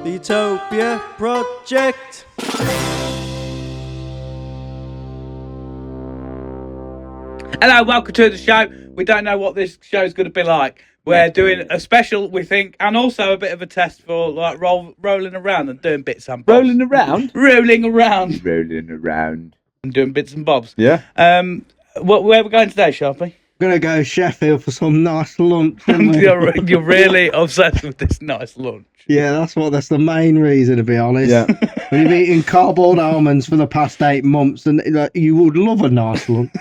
The Utopia Project. Hello, welcome to the show. We don't know what this show's going to be like. We're doing a special, we think, and also a bit of a test for like rolling around and doing bits and bobs. Rolling around And doing bits and bobs. Yeah. Where are we going today, Sharpie? Gonna go Sheffield for some nice lunch. You're really obsessed with this nice lunch. Yeah, that's the main reason, to be honest. Yeah. When you've eaten cardboard almonds for the past 8 months, and you would love a nice lunch.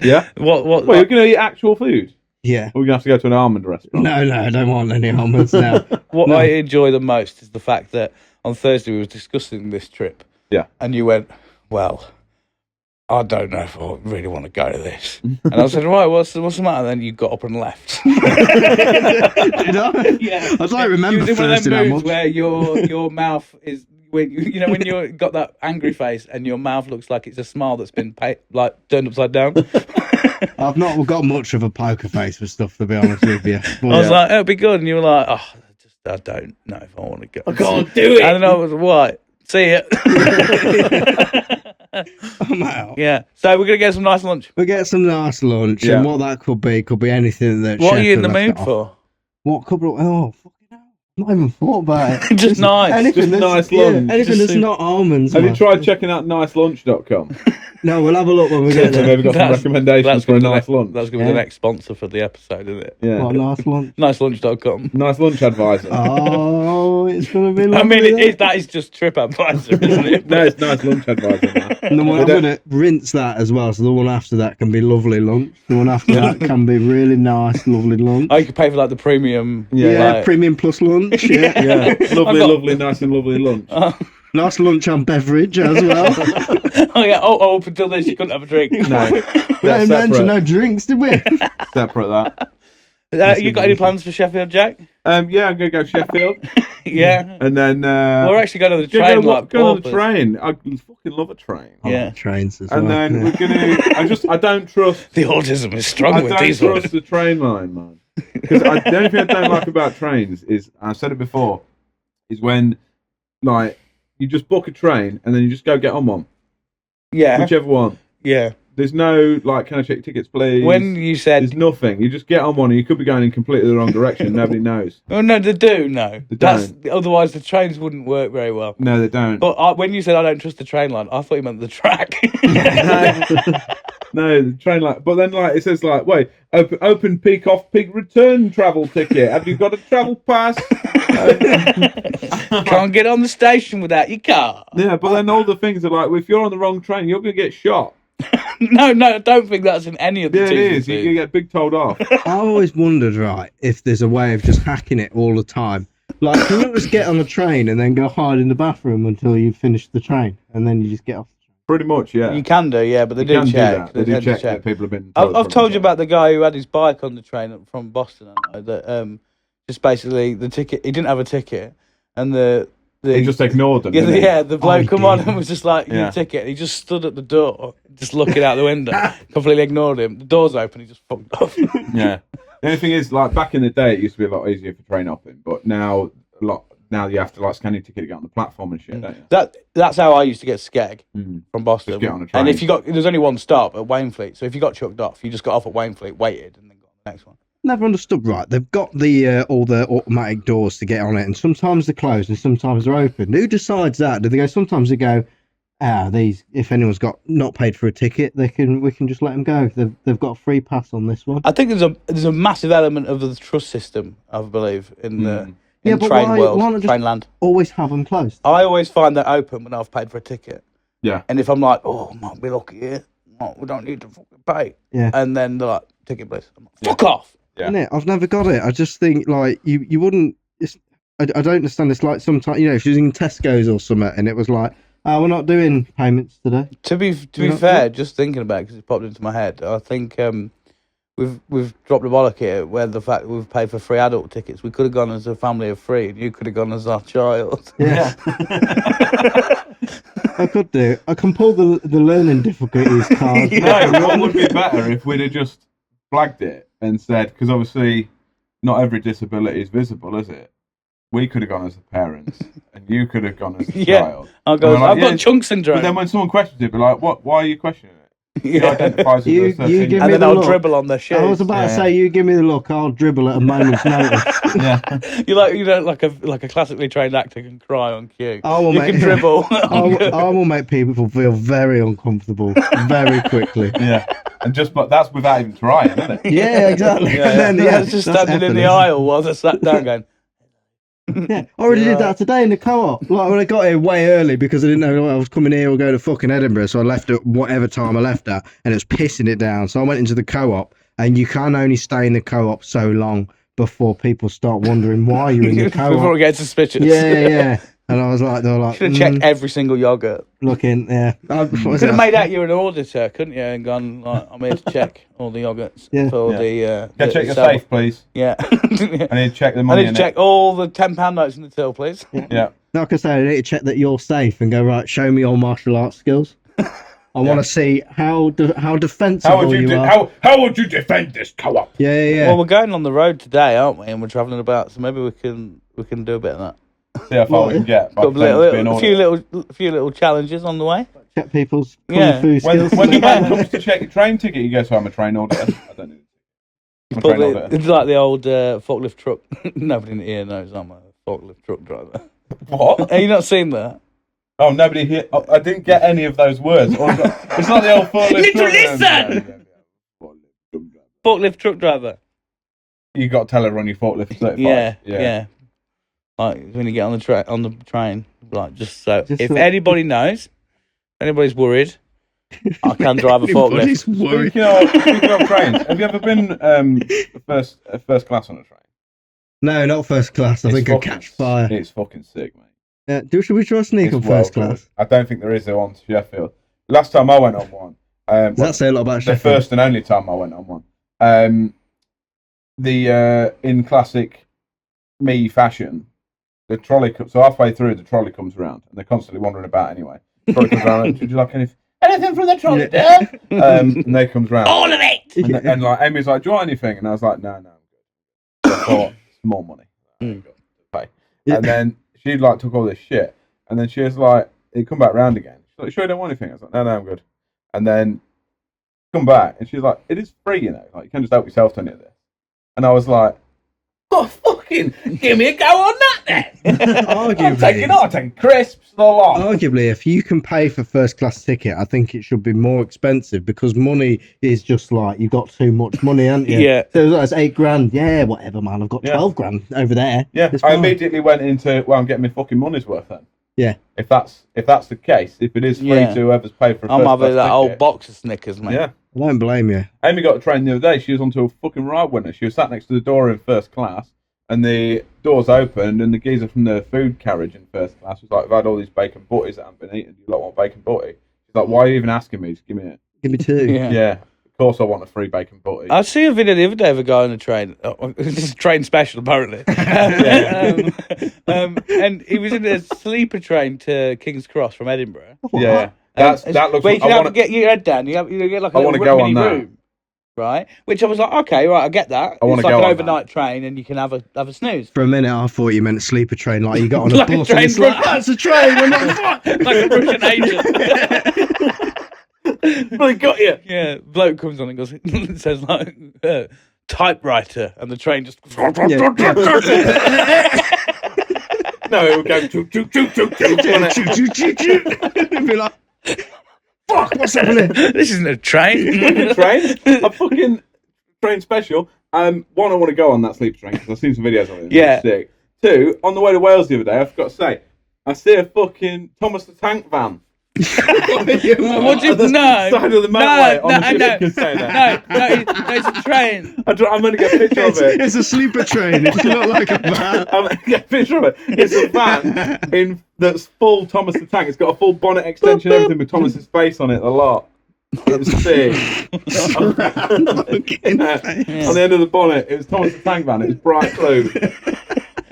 Yeah. What? Well, you're going to eat actual food? Yeah. Or we're going to have to go to an almond restaurant? No, I don't want any almonds now. What No. I enjoy the most is the fact that on Thursday we were discussing this trip. Yeah. And you went, well, I don't know if I really want to go to this. And I said, right, what's the matter? And then you got up and left. Did I? Yeah. I don't remember You was in one of Thursday them that moods much. where your mouth is, when you got that angry face and your mouth looks like it's a smile that's been turned upside down. I've not got much of a poker face for stuff, to be honest with you. But, I was like, it'll be good. And you were like, I don't know if I want to go. I can't do it. And then I was right. See ya. I'm out. Yeah. So we're gonna get some nice lunch. We get some nice lunch, Yeah. and what that could be anything that. What are you in the Sheffield mood has to for? offer. What could? Oh, fucking hell! Not even thought about it. Just nice. Anything Just that's, nice lunch. anything Just that's not almonds. Have you man. tried checking out nicelunch.com? No, we'll have a look when we get So there. maybe got some That's- recommendations for a nice lunch. That's gonna be the next sponsor for the episode, isn't it? Yeah. What a nice lunch. Nicelunch.com. Nice lunch advisor. Oh, it's gonna be. I Lovely mean, that is just TripAdvisor, isn't it? No, it's nice lunch advisor now. And then I'm gonna rinse that as well. So the one after that can be lovely lunch. The one after that can be really nice, lovely lunch. Oh, you could pay for like the premium. Yeah. like- Premium plus lunch. Yeah. Yeah. Lovely, got- lovely, nice and lovely lunch. Nice lunch and beverage as well. Oh yeah. Oh, up until this, you couldn't have a drink. No. We That's didn't mention separate. no drinks, did we? Separate that. You got any plans for Sheffield, Jack? Yeah, I'm going to go Sheffield. Yeah. And then... We're actually going to the go train. like on the paupers. train. I fucking love a train. Yeah. Trains as And well. then yeah. we're going to... I don't trust... The autism is strong I with don't these trust ones. the train line, man. Because the only thing I don't like about trains is, I've said it before, is when, like, you just book a train and then you just go get on one. Yeah. Whichever one. Yeah. There's no, like, can I check your tickets, please? When you said, There's nothing. You just get on one and you could be going in completely the wrong direction. Nobody knows. oh no, they do. No, They that's don't. otherwise the trains wouldn't work very well. No, they don't. But when you said I don't trust the train line, I thought you meant the track. No, the train line. But then, like, it says, like, wait, open peak off peak return travel ticket. Have you got a travel pass? Can't get on the station without your car. Yeah, but then all the things are like, well, if you're on the wrong train, you're going to get shot. No, I don't think that's in any of the Yeah, it T's and is. You C's. can get big told off. I always wondered, right, if there's a way of just hacking it all the time. Like, can you just get on a train and then go hide in the bathroom until you finish the train, and then you just get off? Pretty much, yeah. You can do, yeah, but they You do can check. that. They do tend to check that people have been. I've told you about the guy who had his bike on the train from Boston. Haven't I? That just basically the ticket. He didn't have a ticket, and the He just ignored them. yeah, didn't he? the bloke he come on did. and was just like, your Yeah. ticket. And he just stood at the door, just looking out the window, completely ignored him. The door's open, he just fucked off. Yeah. The only thing is, like, back in the day, it used to be a lot easier for train hopping, but now you have to, like, scan your ticket to get on the platform and shit, don't you? That's how I used to get skeg Mm. from Boston. Just get on a train. And if you there's only one stop at Wainfleet, so if you got chucked off, you just got off at Wainfleet, waited, and then got on the next one. Never understood, right? They've got the all the automatic doors to get on it, and sometimes they're closed and sometimes they're open. Who decides that? Do they go? Sometimes they go, these. If anyone's not paid for a ticket, we can just let them go. They've got a free pass on this one. I think there's a massive element of the trust system, I believe, in the Yeah, but train why world, not just- train land. Always have them closed. I always find that open when I've paid for a ticket. Yeah. And if I'm like, oh, might be lucky here. Oh, we don't need to fucking pay. Yeah. And then they're like, ticket please. I'm like, fuck off. Yeah. Isn't it? I've never got it. I just think like you wouldn't. I don't understand. It's like sometimes if you're in Tesco's or something, and it was like, we're not doing payments today. To be fair, just thinking about it because it popped into my head, I think we've dropped the bollock here where the fact that we've paid for free adult tickets. We could have gone as a family of three, and you could have gone as our child. Yeah. I could do. I can pull the learning difficulties card. No, what would be better if we'd have just flagged it and said, because obviously not every disability is visible, is it? We could have gone as the parents and you could have gone as a Yeah. child. I'll go. And we're like, I've got chunk syndrome. But then when someone questions it, be like, "What? Why are you questioning it?" He identifies You- as a 13 you give and me then the I'll look. dribble on their shoes. I was about to say, you give me the look, I'll dribble at a moment's notice. Yeah. like a classically trained actor can cry on cue. I will You make- can dribble. I will make people feel very uncomfortable very quickly. Yeah. And but that's without even trying, isn't it? Yeah, exactly. Yeah, And then, Yeah, just that's standing in the effortless. aisle while they sat down going. Yeah, I already did that today in the co-op. Like when I got here way early because I didn't know I was coming here or going to fucking Edinburgh, so I left at whatever time I left at, and it was pissing it down. So I went into the co-op, and you can only stay in the co-op so long before people start wondering why you're in the Before it co-op. gets suspicious. Yeah. And I was like, they were like, Should have checked every single yogurt. looking, yeah. Could have made out you were an auditor, couldn't you? And gone, like, I'm here to check all the yogurts for the. Go check your safe, please. Yeah. I need to check the I money need to in check all the £10 notes in the till, please. it. Yeah. Like I say, I need to check that you're safe and go, right, show me your martial arts skills. I want to see how defensible you are. How would you defend this co-op? Yeah. Well, we're going on the road today, aren't we? And we're travelling about, so maybe we can do a bit of that. See how far we can get. by Got pretending to be an a few little challenges on the way. Check people's kung Yeah. fu skills. When the man comes to check your train ticket, you go, so I'm a train auditor. I don't need it. I'm a train auditor. It's like the old forklift truck. Nobody in here knows I'm a forklift truck driver. What? Have you not seen that? Oh, nobody here. Oh, I didn't get any of those words. Oh, it's not the old forklift truck. Listen! Forklift truck driver. You got to tell her on your forklift certified. Yeah. Like when you get on the train, like just so Just if so- anybody knows, anybody's worried, I can drive a forklift. Speaking of trains, have you ever been first class on a train? No, not first class. I think I catch fire. It's fucking sick, mate. Should we try a sneak It's on well first class? good. I don't think there is one to Sheffield. Last time I went on one, Does that say a lot about the Sheffield? first and only time I went on one, in classic me fashion, the trolley comes. So halfway through, the trolley comes around, and they're constantly wandering about anyway. The trolley comes around. Would you like anything from the trolley, dear? And they comes round. All of it. And like Amy's like, do you want anything? And I was like, no, I'm good. I thought, it's more money. I ain't got to pay. Yeah. And then she like took all this shit, and then she was like, it come back round again. She's like, sure you don't want anything? I was like, no, I'm good. And then come back, and she's like, it is free, you know, like you can just help yourself to any of this. And I was like, oh, fucking give me a go on that then. I'm taking crisps, the lot. Arguably, if you can pay for first class ticket, I think it should be more expensive because money is just like you've got too much money, haven't you? Yeah. So it's $8,000. Yeah, whatever, man. I've got 12 grand over there. Yeah, It's I fine. immediately went into, well, I'm getting my fucking money's worth then. Yeah. If that's the case, if it is free Yeah. to whoever's paid for a I'm first having class that old ticket, box of Snickers, mate. yeah. I don't blame you. Amy got a train the other day. She was onto a fucking ride winner. She was sat next to the door in first class, and the doors opened, and the geezer from the food carriage in first class was like, "I've had all these bacon butties that haven't been eaten. Do you lot want bacon butty?" She's like, "Why are you even asking me? Just give me it." Give me two. Yeah. Yeah, of course I want a free bacon butty. I see a video the other day of a guy on a train. This is a train special, apparently. And he was in a sleeper train to King's Cross from Edinburgh. Yeah, that looks. Where you can I have wanna- to get your head down. You get like a I little wanna go mini on that. room, right? Which I was like, okay, right, I get that. I wanna It's like go an on overnight train, and you can have a snooze. For a minute, I thought you meant a sleeper train, like you got on a Like a bus train and it's like, from- that's a train. We're not Like a Russian agent. They got you. Yeah, bloke comes on and goes, it says like typewriter, and the train just. No, it would go choo choo choo choo choo. It'd be like, fuck, what's happening? This isn't a train. Train, a fucking train special. One, I want to go on that sleeper train because I've seen some videos of it. Yeah. It's sick. Two, on the way to Wales the other day, I forgot to say, I see a fucking Thomas the Tank van. What do you The no? side of the motorway on the no, shipping container. no, it's a train. I'm going to get a picture of it. It's a sleeper train. It's not like a van. I'm going to get a picture of it. It's a van that's full Thomas the Tank. It's got a full bonnet extension, everything with Thomas's face on it, a lot. It's big. On the end of the bonnet, it was Thomas the Tank van. It was bright blue.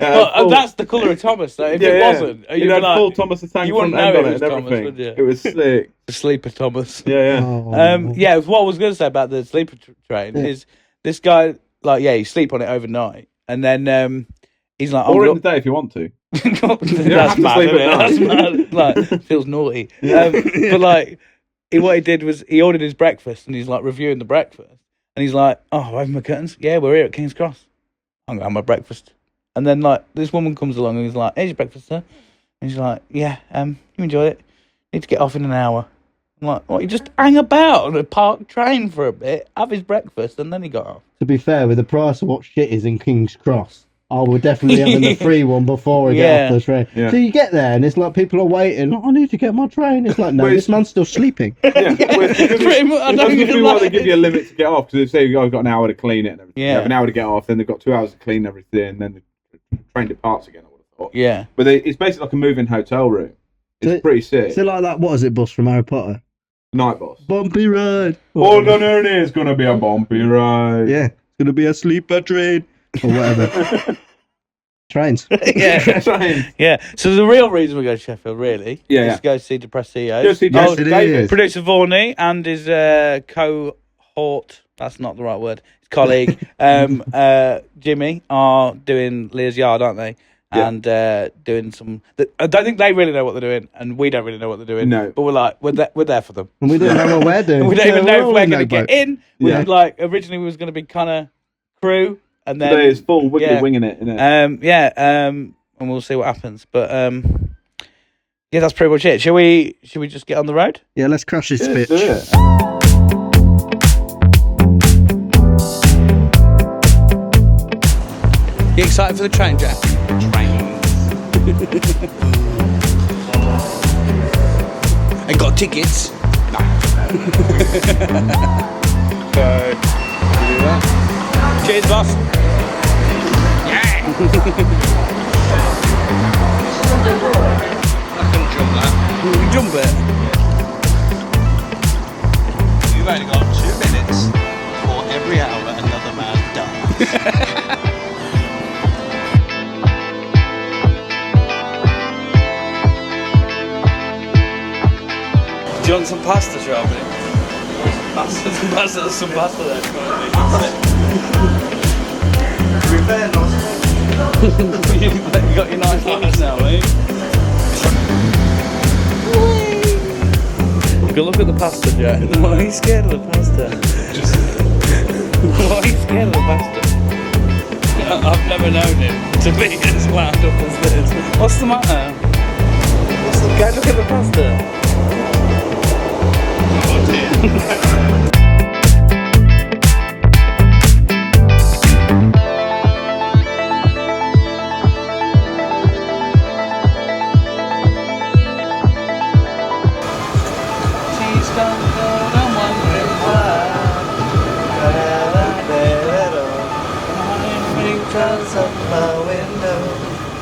Well, that's the colour of Thomas, though. If it wasn't, you had full Thomas the Tank you front wouldn't end know on it it was and Thomas, everything. would you? It was slick. The sleeper Thomas. Yeah. Yeah. What I was going to say about the sleeper train is this guy, like, yeah, you sleep on it overnight, and then He's like, or in the day if you want to. That's mad, isn't it? That's mad. Like, feels naughty. But like, what he did was he ordered his breakfast, and he's like reviewing the breakfast, and he's like, "Oh, having my curtains? Yeah, we're here at King's Cross. I'm gonna have my breakfast." And then like this woman comes along and he's like, "Here's your breakfast, sir." And she's like, "Yeah, you enjoy it. Need to get off in an hour." I'm like, "What? You just hang about on a park train for a bit, have his breakfast, and then he got off." To be fair, with the price of what shit is in King's Cross, I would definitely having the free one before I get off the train. Yeah. So you get there and it's like people are waiting. I need to get my train. It's like, no, this man's still sleeping. Yeah, Pretty much. I don't even why like they give you a limit to get off, because they say you've got an hour to clean it and everything. Yeah. You have an hour to get off, then they've got 2 hours to clean everything, then the train departs again, I would have thought. Yeah. But it's basically like a moving hotel room. It's pretty sick. Is it like that, what is it, bus from Harry Potter? Night bus. Bumpy ride. Hold on, Ernie, it's going to be a bumpy ride. Yeah, it's going to be a sleeper train. Or whatever. Trains. Yeah. Trains. Yeah. So the real reason we go to Sheffield, really, is to go see Depressed CEOs. Go see David. Producer Vorney and his cohort, that's not the right word, his colleague, Jimmy, are doing Leah's Yard, aren't they? Yeah. And doing some... I don't think they really know what they're doing, and we don't really know what they're doing. No. But we're there for them. And we don't know what we're doing. We don't even know if we're going to get in. Yeah. Originally we was going to be kind of crew, and then... Today is full winging it, isn't it? And we'll see what happens. But yeah, that's pretty much it. Should we just get on the road? Yeah, let's crash this bitch. Do it. You excited for the train, Jack? Ain't got tickets. No. Cheers, boss. Yeah. I can jump that. You can jump it. You've only got 2 minutes for every hour another man dies. Do you want some pasta, Shelby? Some pasta there. You got your nice lunch now, mate. Go look at the pasta, Jack. Why are you scared of the pasta? Why are you scared of the pasta? I've never known him to be as wound up as this. What's the matter? Go look at the pasta.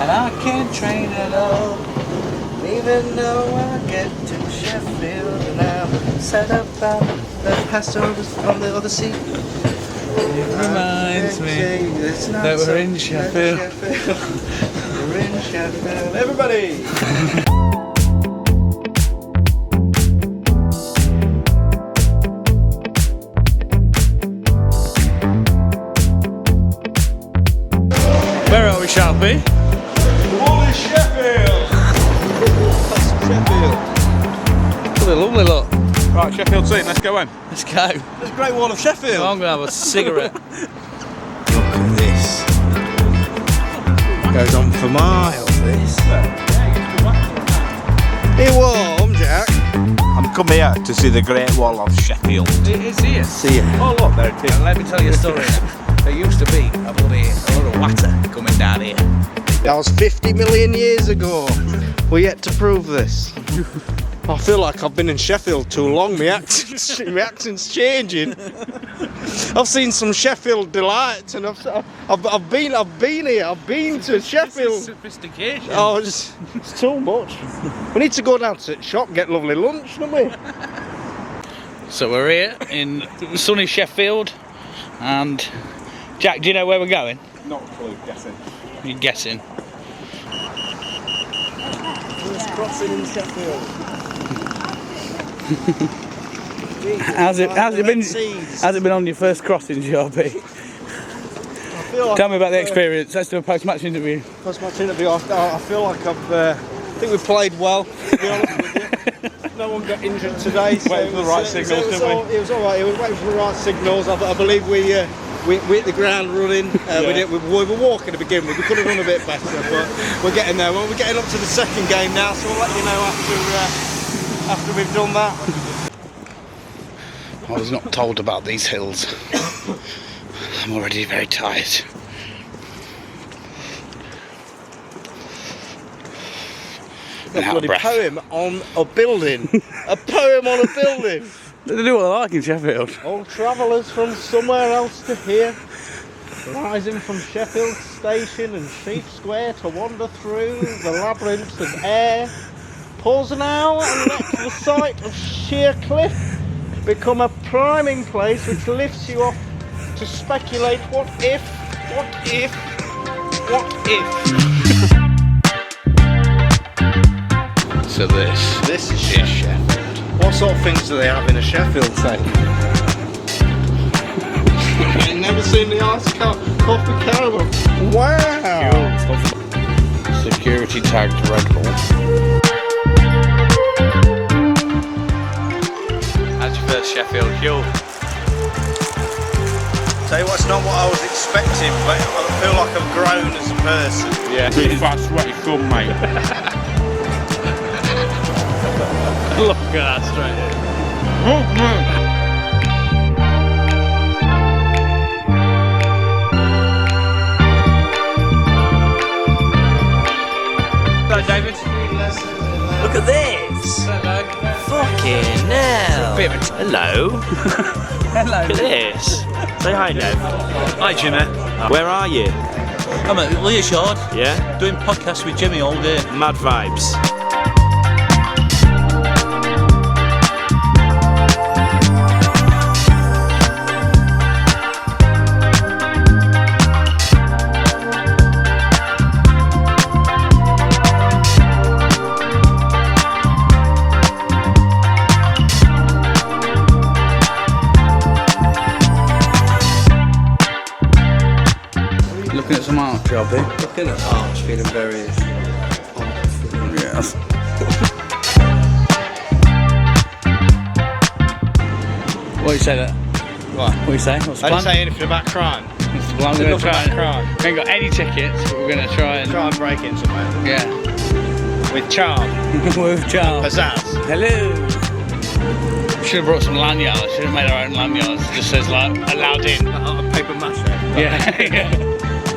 And I can't train at all, even though I get to Sheffield and I'm set up by the passovers from the other seat. It reminds me that we're in Sheffield. We're in Sheffield. Everybody! Where are we, Sharpie? What is Sheffield? Look at the lovely look. Right, Sheffield scene, let's go in. Let's go. There's a Great Wall of Sheffield. I'm going to have a cigarette. Look at this. Goes on for miles, this. Hey, warm, Jack. I'm come here to see the Great Wall of Sheffield. It is here. See ya. Oh, look, there it is. Let me tell you a story. There used to be a lot of water coming down here. That was 50 million years ago. We're yet to prove this. I feel like I've been in Sheffield too long. My accent's changing. I've seen some Sheffield delights, and I've been here. I've been to Sheffield. Sophistication. Oh, it's too much. We need to go down to the shop, get lovely lunch, don't we? So we're here in sunny Sheffield, and Jack, do you know where we're going? Not a clue, guessing. You're guessing. First crossing in Sheffield. How's it been on your first crossing, Sharpie? feel like Tell me about the experience. Let's do a post-match interview. Post-match interview. I feel like I think we played well. To be honest with you. No one got injured today. So Waiting for the right signals, didn't we? It was all right. It was waiting for the right signals. I believe we hit the ground running. We were walking to begin with. We could have done a bit better, but we're getting there. Well, we're getting up to the second game now, so we'll let you know after we've done that. I was not told about these hills. I'm already very tired. A bloody poem on a building. A poem on a building. They do what I like in Sheffield. All travellers from somewhere else to here, rising from Sheffield Station and Sheep Square to wander through the labyrinths of air, pause now and let the sight of sheer cliff become a priming place which lifts you off to speculate what if. So this is Sheffield. What sort of things do they have in a Sheffield, say? I've never seen the ice coffee caravan. Wow! Security tagged Red Bull. How's your first Sheffield fuel? Tell you what, it's not what I was expecting, but I feel like I've grown as a person. Yeah, big fat sweaty cum, mate. Look at that straight in. Hello, David. Look at this! Fucking hell! Hello! Hello. Look at this! Say hi, Dave. Hi, Jimmy. Where are you? I'm at Leah Shard, Yeah? doing podcasts with Jimmy all day. Mad vibes. Looking at some art job here. Looking at arch, feeling very Yes. What do you say that? What? What do you say? What's the I plan? didn't say anything about crime. What's the plan? We're going to try and... We ain't got any tickets, but we're going to try and... Try and break in somewhere. Yeah. With charm. With Charles. Pizzazz. Hello. Should have brought some lanyards. Should have made our own lanyards. It just says like allowed in. Paper mache. Yeah. Yeah.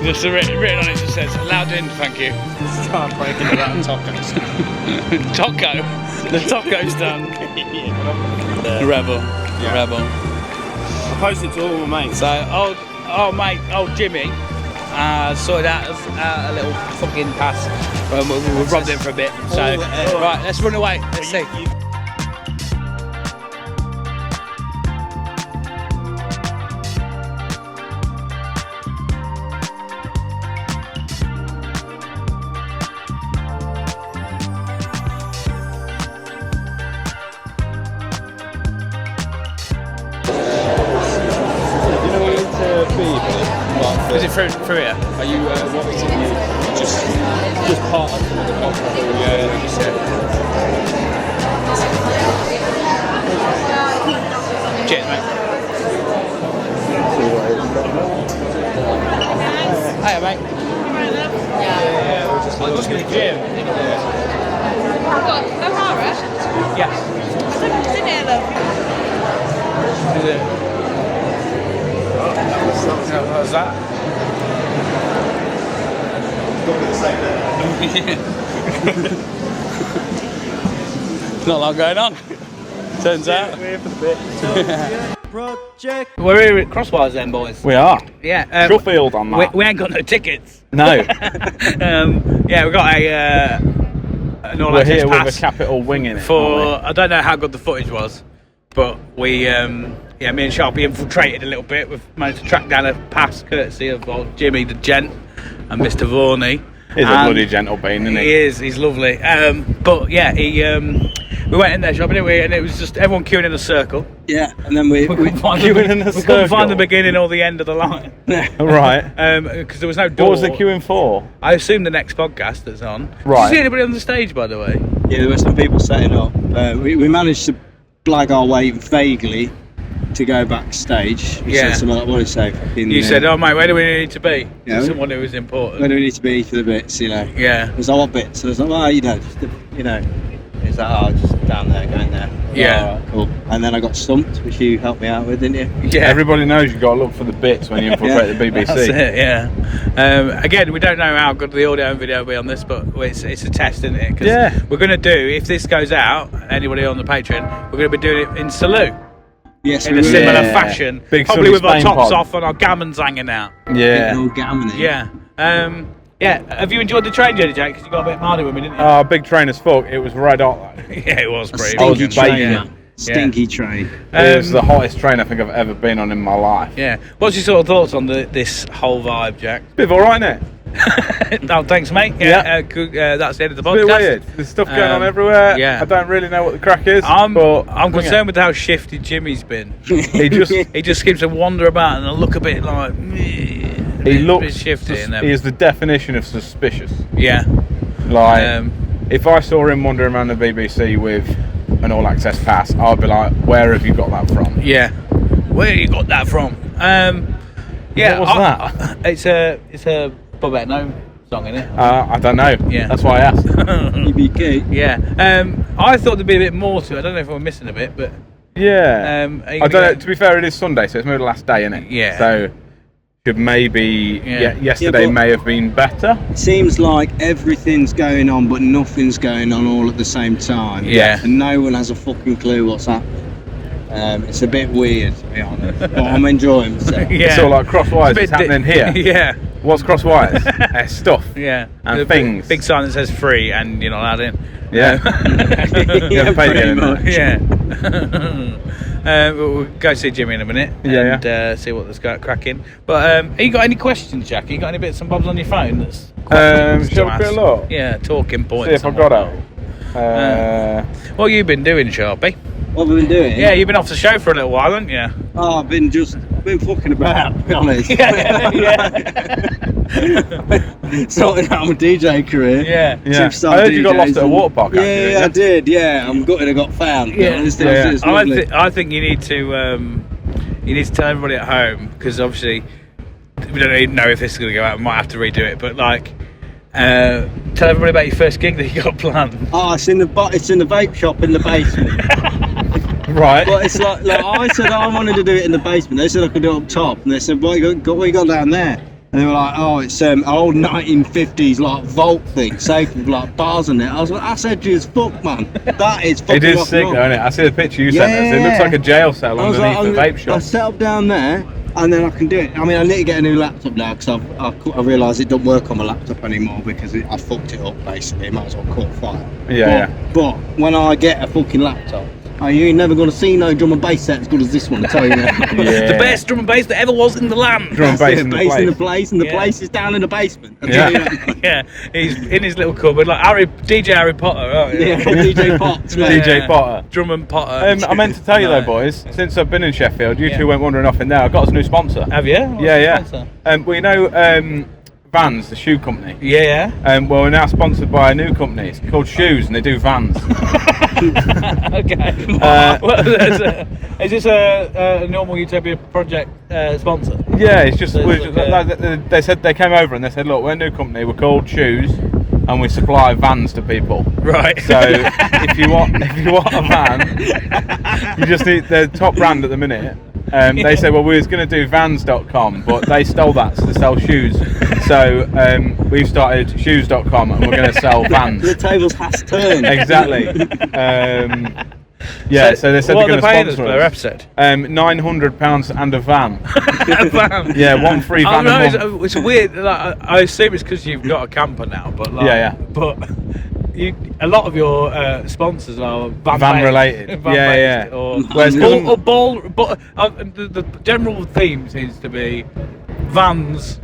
Just written on it. Just says allowed in. Thank you. Let's try and break into that tacos. Taco. The taco stand. Rebel. Yeah. Rebel. I posted to all my mates. So old Jimmy sorted out a little fucking pass. We've robbed him for a bit. So right, let's run away. Let's see. Is it through here? Are you, what is it? Just part of the podcast? Yeah, just Cheers, mate. Hiya, mate. Yeah, we're just I'm just going to gym. What? O'Hara? Yes. It's in here, love. Is it? What was that? Not a lot going on. Turns out. Project. We're here at Crosswires then, boys. We are. Yeah. Sheffield on that. We ain't got no tickets. No. Yeah, we got an all We're access here pass with a capital wing in it. for. I don't know how good the footage was, but we me and Sharpie infiltrated a little bit. We've managed to track down a pass courtesy of old Jimmy the gent and Mr. Vorney. He's a bloody gentle bean, isn't he? He is. He's lovely. But yeah, we went in there shopping, didn't we? And it was just everyone queuing in a circle. Yeah, and then we couldn't find queuing in a we circle. couldn't find the beginning or the end of the line. Right. Because there was no door. What was the queuing for? I assume the next podcast that's on. Right. Did you see anybody on the stage, by the way? Yeah, there were some people setting up. We managed to blag our way vaguely to go backstage. We Yeah. said something like, what did you say? Fucking, You said, "Oh mate, where do we need to be?" Yeah. Someone who was important. where do we need to be for the bits, you know? Yeah. There's a lot of bits. So there's like, well, you know, just, you know. It's like, oh, just down there, going there. Yeah. All right, cool. And then I got stumped, which you helped me out with, didn't you? Yeah. Everybody knows you've got to look for the bits when you infiltrate the BBC. That's it, yeah. Again, we don't know how good the audio and video will be on this, but it's a test, isn't it? 'Cause Yeah. we're going to do, if this goes out, anybody on the Patreon, we're going to be doing it in Salou. Yes, In we a will. similar Yeah. fashion. Big Probably sunny with our Spain tops pod. off and our gammons hanging out. Yeah. Big old gammon in. Yeah. Yeah. Have you enjoyed the train journey, Jack? Because you got a bit mardy with me, didn't you? Oh, big train as fuck. It was red hot. Yeah, it was A pretty. I was stinky baking. train, Yeah. man. Stinky train. It was the hottest train I think I've ever been on in my life. Yeah. What's your sort of thoughts on this whole vibe, Jack? Bit of alright, innit? Oh, thanks, mate. Yeah. That's the end of the It's a podcast. bit weird. There's stuff going on Um, everywhere. yeah. I don't really know what the crack is. I'm but bring it. concerned with how shifty Jimmy's been. He just He just seems to wander about and look a bit like he a bit looks shifty. And he is the definition of suspicious. yeah. Like if I saw him wandering around the BBC with an all access pass, I'd be like, where have you got that from? Yeah. Where you got that from? Yeah. What was that? It's a Bobette No song, isn't it? I don't know. Yeah. That's why I asked. EBK. Yeah. I thought there'd be a bit more to it. I don't know if we're missing a bit, but Yeah. are you I gonna don't know. go- To be fair, it is Sunday, so it's maybe the last day, innit? Yeah. So should maybe yesterday Yeah, but- may have been better. It seems like everything's going on, but nothing's going on all at the same time. Yeah. And no one has a fucking clue what's happening. It's a bit weird, to be honest. But I'm enjoying myself. Yeah. It's all like cross wires. It's It's a bit happening here. Yeah. What's cross wires? Stuff. Yeah. And The things. Big sign that says free and you're not allowed in. Yeah. You haven't paid pretty yet, innit? much. Yeah. We'll go see Jimmy in a minute Yeah, and see what there's got cracking. But have you got any questions, Jack? Have you got any bits and bobs on your phone? That's questions Shall to we have a ask? look? Yeah, talking points. See if I and got whatnot. it. What have you been doing, Sharpie? What have we been doing? Yeah, you've been off the show for a little while, haven't you? Oh, I've been fucking about, to be honest. Sorting out my DJ career. Yeah. Yeah. Superstar I heard you got DJs lost at a water park. Yeah, actually, yeah, I didn't you? did. Yeah, I'm gutted I got found. to be Yeah. honest. Yeah. It was lovely. I think you need to tell everybody at home, because obviously we don't even know if this is going to go out. We might have to redo it, but like, tell everybody about your first gig that you got planned. Oh, it's in the vape shop in the basement. Right. But it's like I said I wanted to do it in the basement. They said I could do it up top, and they said, what you got down there? And they were like, oh, it's an old 1950s like vault thing, safe with like bars in it. I was like, I said to you, as fuck, man. That is fucking It is rock sick, and though, roll. isn't it? I see the picture you sent us. It looks Yeah. like a jail cell I was underneath like, the vape I shop. set up down there, and then I can do it. I mean, I need to get a new laptop now because I realised it don't work on my laptop anymore because I fucked it up basically. Might as well caught fire. Yeah, But when I get a fucking laptop, you ain't never gonna see no drum and bass set as good as this one. I tell you that. Yeah. The best drum and bass that ever was in the land. Drum and bass in the bass in the place. place, and the Yeah. place is down in the basement. I Yeah. tell you that. Yeah, he's in his little cupboard, like DJ Harry Potter, aren't you? Yeah, DJ Potts, mate. DJ Potter. Drum and Potter. I meant to tell you though, No. boys, since I've been in Sheffield, you Yeah. two went wandering off in there. I got us a new sponsor. Have you? What's Yeah, the yeah. sponsor? Well, you know, Vans, the shoe company. Yeah, Well, we're now sponsored by a new company. It's called Shoes, and they do Vans. yeah. Okay. Is this a normal Utopia Project sponsor? Yeah, it's just, So it's like they said they came over and they said, look, we're a new company. We're called Shoes, and we supply vans to people. Right. So if you want a van, you just need the top brand at the minute. They said, well, we was going to do vans.com, but they stole that to sell shoes. So we've started shoes.com, and we're going to sell vans. The tables has turned. Exactly. Yeah, so they said what they're are going to paying us sponsor per us. episode? £900 and a van. A van. Yeah, one free Oh, van no, a month. it's weird. Like, I assume it's because you've got a camper now, but like, Yeah. But a lot of your sponsors are Van related. Yeah. Or, Whereas or ball. But the general theme seems to be vans,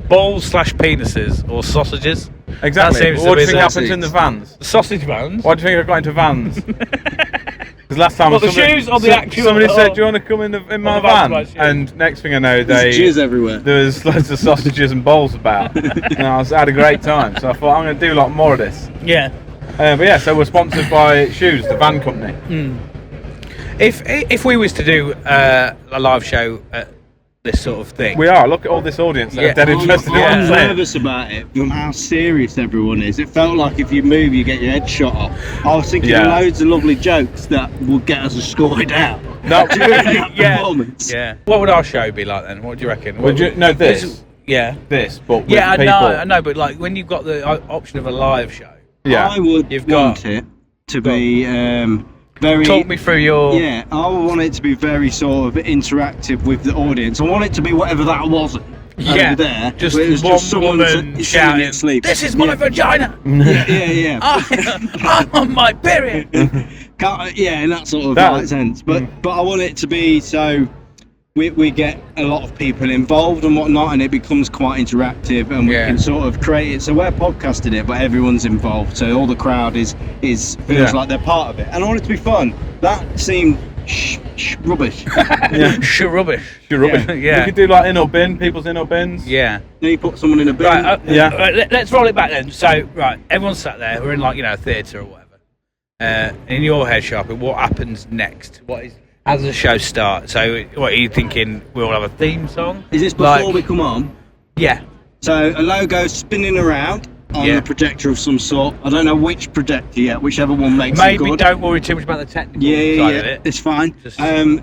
balls / penises or sausages. Exactly. seems to What do be you think the- happens in the vans? The sausage vans. Why do you think I got into vans? Because last time What, the shoes or the actual- somebody said, "Do you want to come in my the van van?" to buy shoes? And next thing I know, There's jizz everywhere. there was loads of sausages and bowls about, and I had a great time. So I thought I'm going to do a lot more of this. Yeah. But yeah, so we're sponsored by Shoes, the van company. If we was to do a live show at this sort of thing, We are. Look at all this audience that Yeah. are dead interested in what I'm I'm saying. nervous about it from how serious everyone is. It felt like if you move, you get your head shot off. I was thinking of Yeah. loads of lovely jokes that would get us escorted out. No, During that Yeah. performance. yeah. What would our show be like then? What do you reckon? would you know this? Yeah. This, but with Yeah, people. I know, but like when you've got the option of a live show, Yeah. I would You've want got- it to be very... talk me through your. Yeah, I would want it to be very sort of interactive with the audience. I want it to be whatever that wasn't Yeah, over there. just but it was one someone woman sitting shouting, asleep. "This is my vagina! Yeah. I'm on my period!" Yeah, in that sort of That- like sense. But I want it to be so we get a lot of people involved and whatnot, and it becomes quite interactive, and we Yeah. can sort of create it. So we're podcasting it, but everyone's involved. So all the crowd feels Yeah. like they're part of it, and I want it to be fun. That seemed rubbish. Sure, rubbish. You're rubbish. Yeah. You could do like in or bin, people's in or bins. Yeah. Then you put someone in a bin. Right. Yeah. Let's roll it back then. So, right, everyone's sat there. We're in like a theatre or whatever. In your head, Sharpie, what happens next? How does the show start? So, what are you thinking? We'll have a theme song. Is this before we come on? Yeah. So a logo spinning around on Yeah. a projector of some sort. I don't know which projector yet, whichever one makes it Maybe good. don't worry too much about the technical Yeah, side of it. it's fine. Just-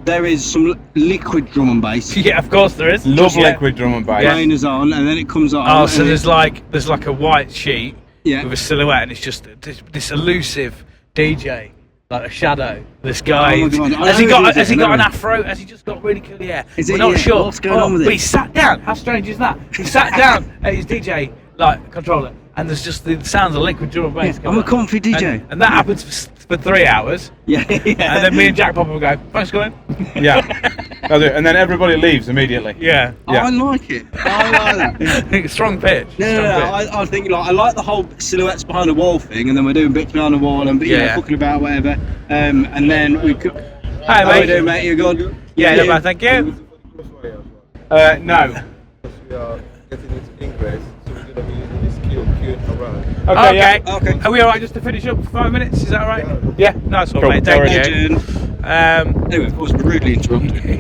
There is some liquid drum and bass. Yeah, of course there is. Love Yeah. liquid drum and bass. Playing is on, and then it comes on. Oh, so and there's like a white sheet Yeah. with a silhouette, and it's just this elusive DJ, like a shadow. This guy Oh my God, I has he know got who it is, I an know. afro? Has he just got really curly hair? Is We're it? not Yeah. sure. What's going on with But it? he sat down. How strange is that? He sat down at his DJ controller, and there's just the sounds of liquid drum and bass. Yeah, going I'm a on. comfy DJ. and that happens for 3 hours, Yeah, yeah. and then me and Jack Popper will go, "Thanks, Colin." Yeah. That's it. And then everybody leaves immediately. Yeah. Yeah. I like it. I like that. Strong pitch. No, Strong pitch. I think I like the whole silhouettes behind the wall thing, and then we're doing bits behind the wall and Yeah. fucking about whatever. And then we could. Hi, How we mate. doing, mate? You good? Yeah, no bad, thank you. No. We are getting into English, so we're going to be using this Q around. Okay. Okay. Yeah. Okay. Are we alright just to finish up for 5 minutes? Is that alright? Yeah. Nice one, Cool. mate. Thank you. Legend. Anyway, of course, we're rudely interrupted.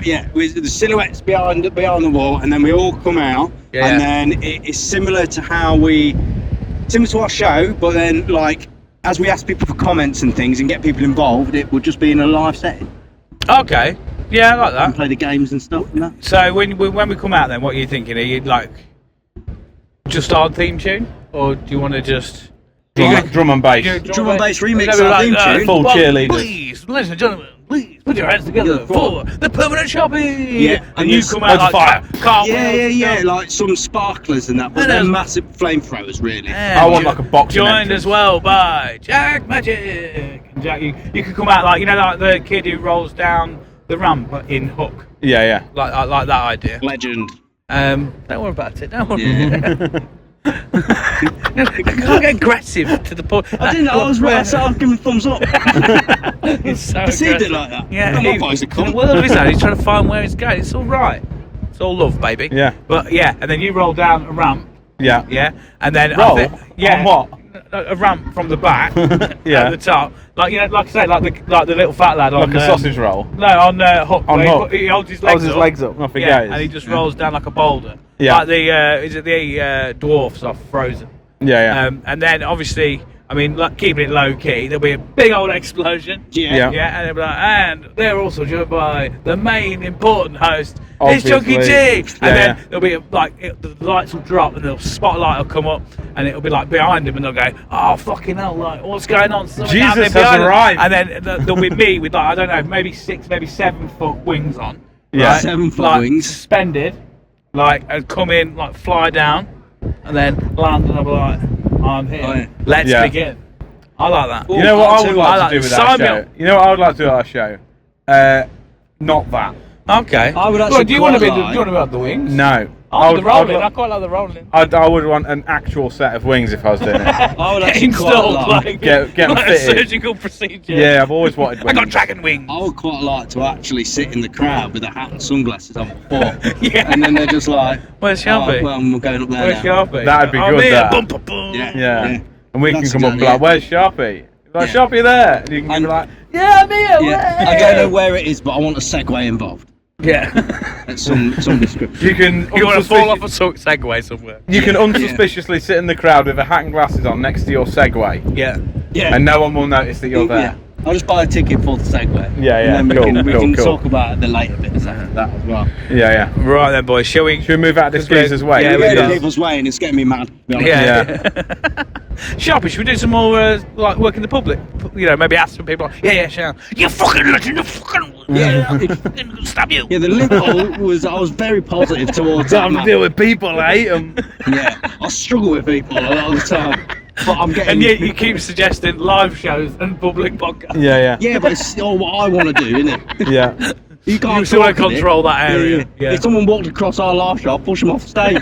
Yeah. With the silhouettes behind the wall, and then we all come out, Yeah. and then it's similar to similar to our show, but then like as we ask people for comments and things and get people involved, it would just be in a live setting Okay. Yeah, I like and that. play the games and stuff and that. So when we come out, then what are you thinking? Are you like just our theme tune, or do you want to just Drum and bass. Drum and bass remix Maybe our theme tune. Full cheerleaders. Please, ladies and gentlemen, please put your hands together for the permanent shopping. Yeah, and and you there's come out like fire. Yeah, like some sparklers and that, but And they're there's- massive flamethrowers, really. I want like a boxing Joined entrance. as well by Jack Magic. And Jack, you could come out like the kid who rolls down the ramp in Hook, Yeah. like that idea. Legend. Don't worry about it. Don't worry. Yeah. No, can't get aggressive to the point. I didn't know, I was right, so I'll give him a thumbs up. It's so Perceived it aggressive. like that. Yeah, I'm not voice a the cunt. world of his own. He's trying to find where it's going. It's all right. It's all love, baby. Yeah. But yeah, and then you roll down a ramp. Yeah. Yeah, and then Roll? yeah, On what? A ramp from the back Yeah. at the top, like I say, like the little fat lad on Like a sausage roll. No, on Hook. On where Hook. He holds his legs Holds his up. legs up. Off he Yeah, goes. and he just rolls down like a boulder. Yeah. Like the dwarfs off Frozen. Yeah. And then obviously, I mean, like keeping it low key, there'll be a big old explosion. Yeah. Yeah, and they'll be like, and they're also joined by the main important host, it's Chunky Obviously. G. And Yeah, then yeah. there'll be the lights will drop and the spotlight will come up and it'll be like behind him and they'll go, oh fucking hell, like what's going on? Something Jesus happening has behind us." arrived. And then there'll be me with like, I don't know, maybe 6, maybe 7 foot wings on. Yeah. right? 7 foot like, wings. Suspended, like, and come in, like fly down and then land and I'll be like, I'm here. Oh, yeah. Let's Yeah. begin. I like that. You know what I would too, like I to do with sign our me show? up. You know what I would like to do with our show? Not that. Okay. I would Well, actually do you want to quite be? like- Do you want to be up the wings? No. Oh, the rolling. I quite like the rolling. I would want an actual set of wings if I was doing it. I would actually Installed, quite like, Get them like a fitted. surgical procedure. Yeah, I've always wanted I wings. got dragon wings. I would quite like to actually sit in the crowd with a hat and sunglasses on before. Yeah. And then they're just like, Where's Sharpie? well, I'm going up there Where's now. Sharpie? That'd be I'm good, here. that. Boom, boom, boom. Yeah. And we That's can come up and be exactly like, where's Sharpie? Like, Yeah. Sharpie there. And you can be like, yeah, I'm here. Yeah. I don't know where it is, but I want a Segway involved. Yeah. At some description. You can You want to fall off unsuspicious- a Segway somewhere? You can unsuspiciously sit in the crowd with a hat and glasses on next to your Segway, Yeah. Yeah. and no one will notice that you're there. Yeah. I'll just buy a ticket for the Segway. Yeah, yeah, And then we cool, can cool. talk about the later bits after that as well. Yeah. Right then, boys. Shall we? Should we move out of this geezer's way? Yeah, we Get do. in people's way and it's getting me mad. to be honest. Yeah. Sharpie, should we do some more like work in the public? You know, maybe ask some people. Yeah, Sean. You fucking legend, you fucking. Yeah. I'm gonna stab you. Yeah, the loophole was I was very positive towards that. Time to man. deal with people, I hate them. Yeah, I struggle with people a lot of the time, but I'm getting. And yet you keep suggesting live shows and public podcasts. Yeah. Yeah, but it's all what I want to do, isn't it? Yeah. You can't You still want to talk of it. control that area. Yeah. If someone walked across our live show, I'll push them off stage.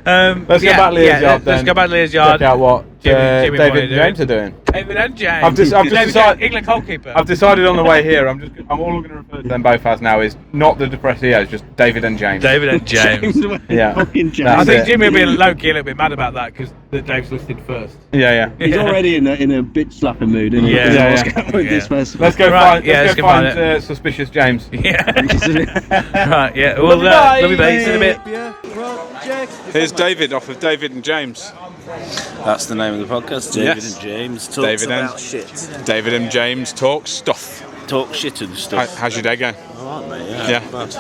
Let's go back to Leah's yard then. Let's go back to Leah's yard. Check out what Jimmy David wanted and to James do. are doing. David and James. I've just David decided- England goalkeeper. I've decided on the way here. I'm all I'm going to refer to them both as now is not the depressios, just David and James. David and James. Yeah. Fucking James. That's I think it. Jimmy will be low-key a little bit mad about that because Dave's listed first. Yeah. He's already in a bitch slapping mood, isn't he? Yeah. Because of Yeah, what's yeah. going on with this Yeah. festival. Let's go Right, find. yeah, Let's go let's go find suspicious James. Yeah. Right, yeah. Well, love you, mate. See you in a bit. Here's David off of David and James. That's the name of the podcast. David Yes. and James talks David and- about shit. David and James talk stuff. Talk shit and stuff. How's your day going? Alright, mate. Yeah. Bad.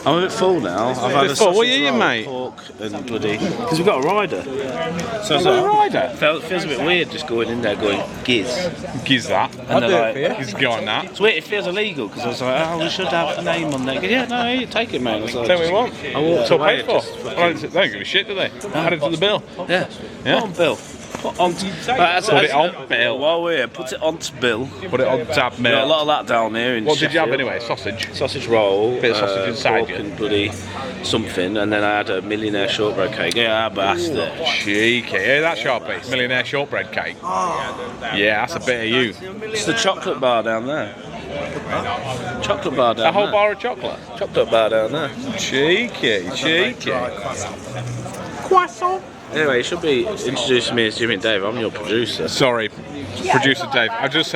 I'm a bit full now. I've had a bit full. What are you sausage eating, roll, mate? Pork and bloody. Because we've got a rider. So it's got a rider? Feels a bit weird just going in there going giz. Giz that. And they're like, He's going that. so it feels illegal because I was like, oh, we should have the name on there. Yeah, no, you take it, mate. I was like, Tell me what. I walked So away. paid for. They don't give a shit, do they? Add it to the bill. Yeah. Yeah. Put on bill. Put on. Put it on bill. While we're here, put it on to bill. Put it on tab We've got a mail. lot of that down here in What did you have Sheffield. anyway? Sausage. Sausage roll, Bit of sausage inside pork you. and bloody something, and then I had a millionaire shortbread cake. Yeah, bastard. Cheeky. Hey, that's Sharpie. Millionaire shortbread cake. Yeah, that's a bit of you. It's the chocolate bar down there. Chocolate bar down A whole there. bar of chocolate. Chocolate bar down there. Cheeky. Anyway, you should be introducing me as Jimmy and Dave. I'm your producer. Sorry, producer Dave. I just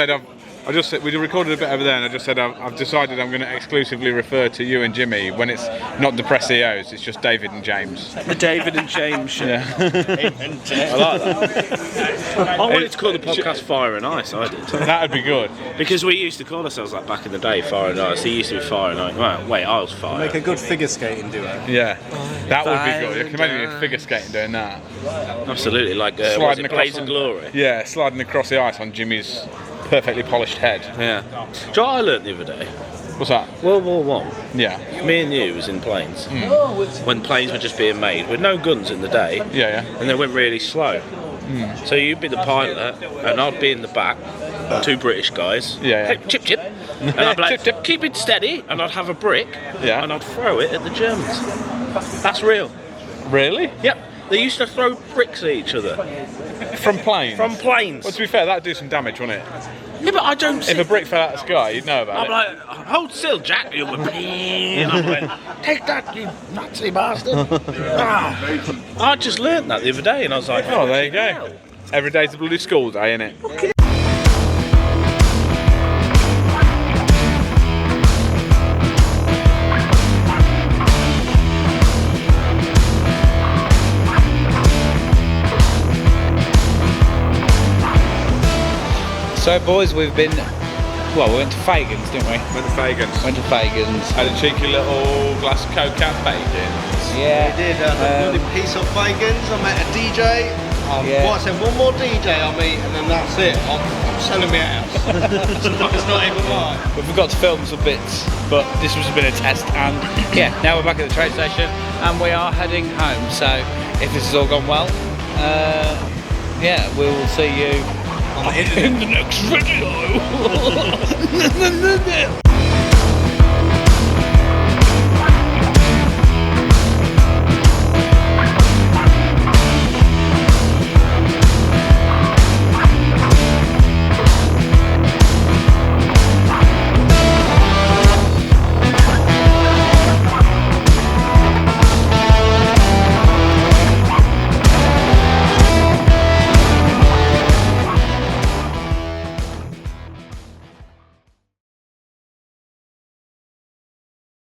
said we recorded a bit over there, and I just said I've decided I'm going to exclusively refer to you and Jimmy when it's not depressios. It's just David and James. The David and James show. Yeah. I like that. I wanted to call the podcast Fire and Ice. I did. That'd be good. Because we used to call ourselves like back in the day Fire and Ice. He used to be Fire and Ice. Well, wait, I was Fire. Make a good figure skating duo. Yeah, that would be good. You can imagine you figure skating doing that. Absolutely, like Sliding was it across Blaze of Glory? Yeah, sliding across the ice on Jimmy's perfectly polished head. Yeah. Do you know what I learnt the other day? What's that? World War One. Yeah. Me and you was in planes when planes were just being made with no guns in the day, Yeah. and they went really slow. So you'd be the pilot, and I'd be in the back, two British guys. Yeah. Hey, chip chip, and I'd be like, Chip, chip. keep it steady, and I'd have a brick, Yeah. and I'd throw it at the Germans. That's real. Really? Yep. They used to throw bricks at each other From planes? from planes. Well, to be fair, that'd do some damage, wouldn't it? Yeah, but I don't. If a brick fell out of the sky, you'd know about I'm it. like, hold still, Jack. You were and I'm like, take that, you Nazi bastard. I just learnt that the other day, and I was like, Oh, there you go. Every day's a bloody school day, innit? So, boys, we went to Fagan's, didn't we? Went to Fagan's. Went to Fagan's. Had a cheeky little glass of Coke at Fagan's. Yeah. We did a bloody piece of Fagan's. I met a DJ. Yeah. What I said, one more DJ I'll meet, and then that's it. I'm selling me out. It's not even mine. We forgot to film some bits, but this was a bit of a test, and yeah, now we're back at the train station, and we are heading home. So, if this has all gone well, yeah, we will see you in the next video.